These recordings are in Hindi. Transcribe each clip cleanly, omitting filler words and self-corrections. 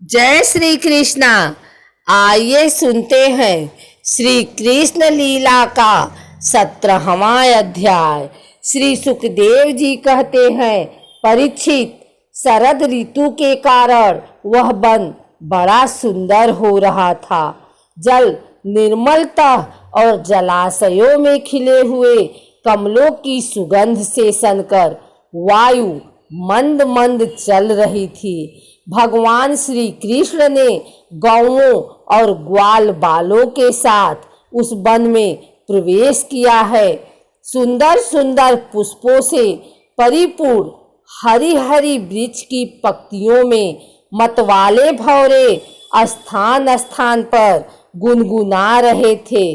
जय श्री कृष्णा। आइए सुनते हैं श्री कृष्ण लीला का 17वां अध्याय। श्री सुखदेव जी कहते हैं, परीक्षित, शरद ऋतु के कारण वह वन बड़ा सुंदर हो रहा था। जल निर्मलता और जलाशयों में खिले हुए कमलों की सुगंध से सनकर वायु मंद मंद चल रही थी। भगवान श्री कृष्ण ने गौओं और ग्वाल बालों के साथ उस वन में प्रवेश किया है। सुंदर सुंदर पुष्पों से परिपूर्ण हरी हरी वृक्ष की पंक्तियों में मतवाले भौरे स्थान स्थान पर गुनगुना रहे थे,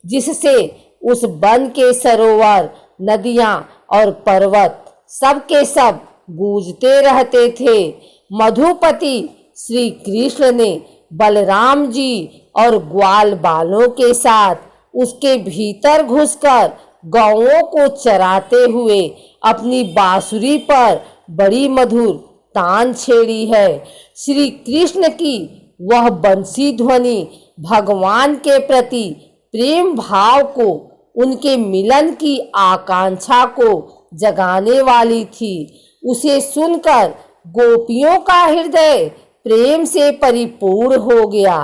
जिससे उस वन के सरोवर, नदियां और पर्वत सब के सब गूंजते रहते थे। मधुपति श्री कृष्ण ने बलराम जी और ग्वाल बालों के साथ उसके भीतर घुसकर गौओं को चराते हुए अपनी बांसुरी पर बड़ी मधुर तान छेड़ी है। श्री कृष्ण की वह बंसी ध्वनि भगवान के प्रति प्रेम भाव को, उनके मिलन की आकांक्षा को जगाने वाली थी। उसे सुनकर गोपियों का हृदय प्रेम से परिपूर्ण हो गया।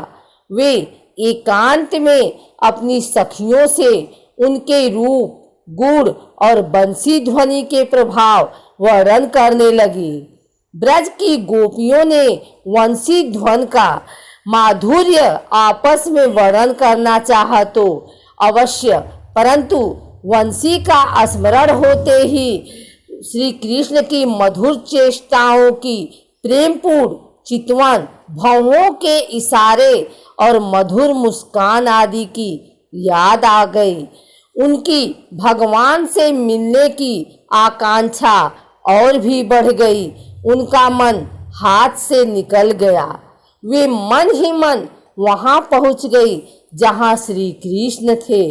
वे एकांत में अपनी सखियों से उनके रूप, गुण और बंसी ध्वनि के प्रभाव वर्णन करने लगी। ब्रज की गोपियों ने वंशी ध्वनि का माधुर्य आपस में वर्णन करना चाहा तो अवश्य, परंतु वंशी का स्मरण होते ही श्री कृष्ण की मधुर चेष्टाओं की प्रेमपूर्ण चितवन, भौहों के इशारे और मधुर मुस्कान आदि की याद आ गई। उनकी भगवान से मिलने की आकांक्षा और भी बढ़ गई। उनका मन हाथ से निकल गया। वे मन ही मन वहां पहुंच गई जहां श्री कृष्ण थे।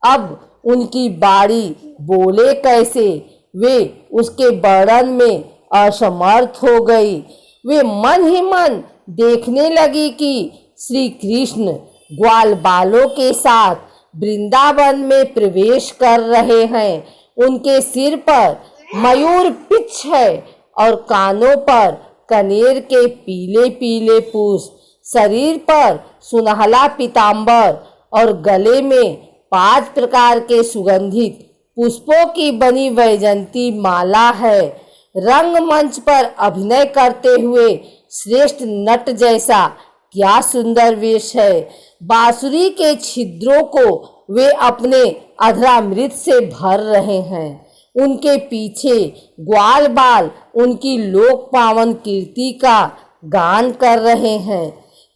अब उनकी बारी बोले कैसे, वे उसके वर्णन में असमर्थ हो गई। वे मन ही मन देखने लगी कि श्री कृष्ण ग्वाल बालों के साथ वृंदावन में प्रवेश कर रहे हैं। उनके सिर पर मयूर पिच्छ है और कानों पर कनेर के पीले पीले पुष्प, शरीर पर सुनहला पीतांबर और गले में 5 प्रकार के सुगंधित पुष्पों की बनी वैजंती माला है। रंगमंच पर अभिनय करते हुए श्रेष्ठ नट जैसा क्या सुंदर वेश है। बांसुरी के छिद्रों को वे अपने अधरामृत से भर रहे हैं। उनके पीछे ग्वाल बाल उनकी लोक पावन कीर्ति का गान कर रहे हैं।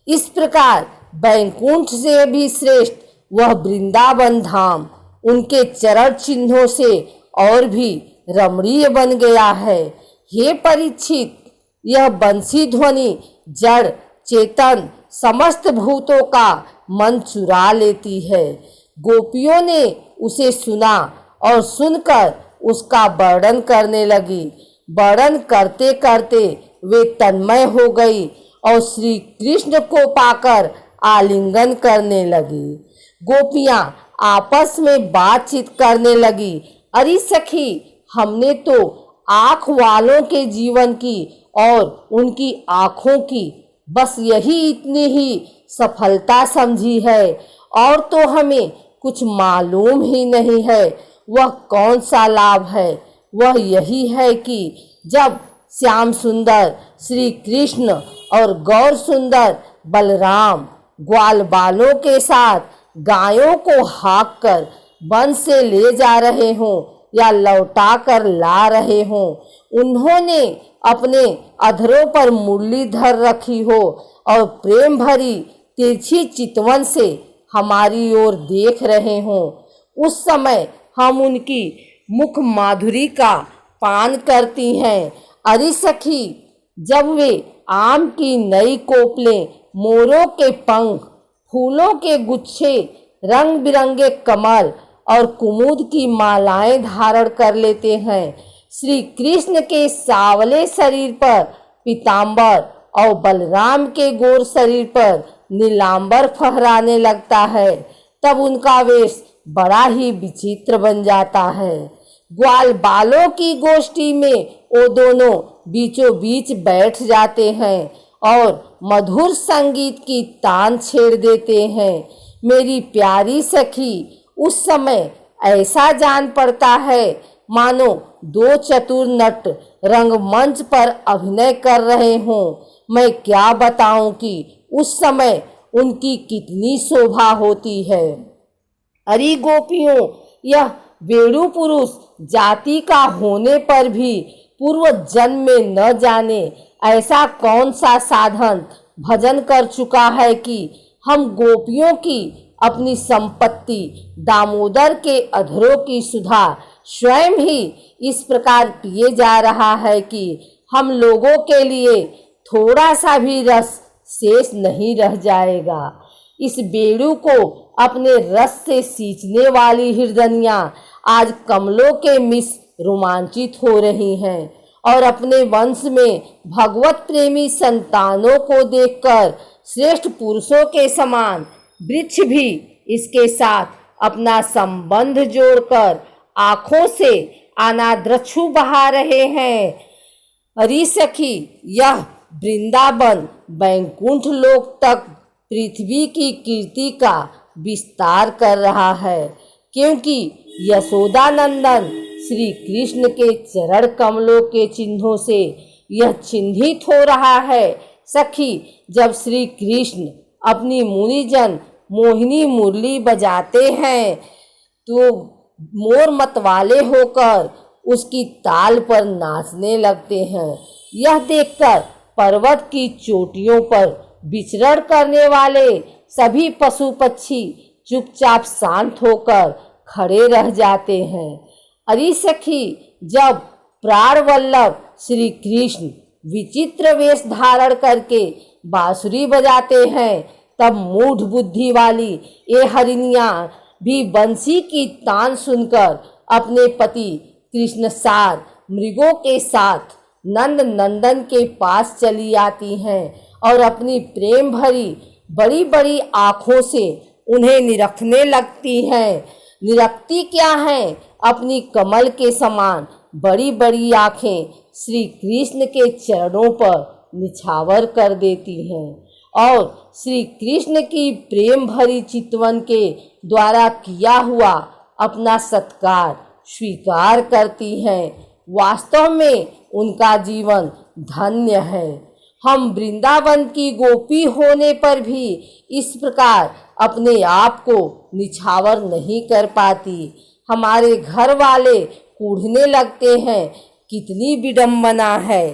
इस प्रकार बैकुंठ से भी श्रेष्ठ वह वृंदावन धाम उनके चरण चिन्हों से और भी रमणीय बन गया है। हे परीक्षित, यह बंसी ध्वनि जड़ चेतन समस्त भूतों का मन चुरा लेती है। गोपियों ने उसे सुना और सुनकर उसका वर्णन करने लगी। वर्णन करते करते वे तन्मय हो गई और श्री कृष्ण को पाकर आलिंगन करने लगी। गोपियां आपस में बातचीत करने लगी। अरे सखी, हमने तो आँख वालों के जीवन की और उनकी आँखों की बस यही इतनी ही सफलता समझी है, और तो हमें कुछ मालूम ही नहीं है। वह कौन सा लाभ है? वह यही है कि जब श्याम सुंदर श्री कृष्ण और गौर सुंदर बलराम ग्वाल बालों के साथ गायों को हाँक कर वन से ले जा रहे हों या लौटा कर ला रहे हों, उन्होंने अपने अधरों पर मुरली धर रखी हो और प्रेम भरी तिरछी चितवन से हमारी ओर देख रहे हों, उस समय हम उनकी मुख माधुरी का पान करती हैं। अरे सखी, जब वे आम की नई कोपलें, मोरों के पंख, फूलों के गुच्छे, रंग बिरंगे कमल और कुमुद की मालाएं धारण कर लेते हैं, श्री कृष्ण के सावले शरीर पर पीतांबर और बलराम के गोर शरीर पर नीलांबर फहराने लगता है, तब उनका वेश बड़ा ही विचित्र बन जाता है। ग्वाल बालों की गोष्ठी में वो दोनों बीचों बीच बैठ जाते हैं और मधुर संगीत की तान छेड़ देते हैं। मेरी प्यारी सखी, उस समय ऐसा जान पड़ता है मानो दो चतुर नट रंगमंच पर अभिनय कर रहे हों। मैं क्या बताऊं कि उस समय उनकी कितनी शोभा होती है। अरे गोपियों, यह वेणु पुरुष जाति का होने पर भी पूर्व जन्म में न जाने ऐसा कौन सा साधन भजन कर चुका है कि हम गोपियों की अपनी संपत्ति दामोदर के अधरों की सुधा स्वयं ही इस प्रकार पिए जा रहा है कि हम लोगों के लिए थोड़ा सा भी रस शेष नहीं रह जाएगा। इस बेड़ू को अपने रस से सींचने वाली हिरदनियां आज कमलों के मिस रोमांचित हो रही हैं और अपने वंश में भगवत प्रेमी संतानों को देखकर श्रेष्ठ पुरुषों के समान वृक्ष भी इसके साथ अपना संबंध जोड़कर आंखों से अनाद्रक्षु बहा रहे हैं। अरे सखी, यह वृंदावन बैकुंठ लोक तक पृथ्वी की कीर्ति का विस्तार कर रहा है, क्योंकि यशोदानंदन श्री कृष्ण के चरण कमलों के चिन्हों से यह चिन्हित हो रहा है। सखी, जब श्री कृष्ण अपनी मुनिजन मोहिनी मुरली बजाते हैं तो मोर मतवाले होकर उसकी ताल पर नाचने लगते हैं। यह देखकर पर्वत की चोटियों पर विचरण करने वाले सभी पशु पक्षी चुपचाप शांत होकर खड़े रह जाते हैं। अरे सखी, जब प्राण वल्लभ श्री कृष्ण विचित्र वेश धारण करके बांसुरी बजाते हैं, तब मूढ़ बुद्धि वाली ये हरिणियां भी बंसी की तान सुनकर अपने पति कृष्ण सार मृगों के साथ नंद नंदन के पास चली आती हैं और अपनी प्रेम भरी बड़ी बड़ी आँखों से उन्हें निरखने लगती हैं। निरखती क्या हैं? अपनी कमल के समान बड़ी बड़ी आँखें श्री कृष्ण के चरणों पर निछावर कर देती हैं और श्री कृष्ण की प्रेम भरी चितवन के द्वारा किया हुआ अपना सत्कार स्वीकार करती हैं। वास्तव में उनका जीवन धन्य है। हम वृंदावन की गोपी होने पर भी इस प्रकार अपने आप को निछावर नहीं कर पाती। हमारे घर वाले कूढ़ने लगते हैं, कितनी विडंबना है।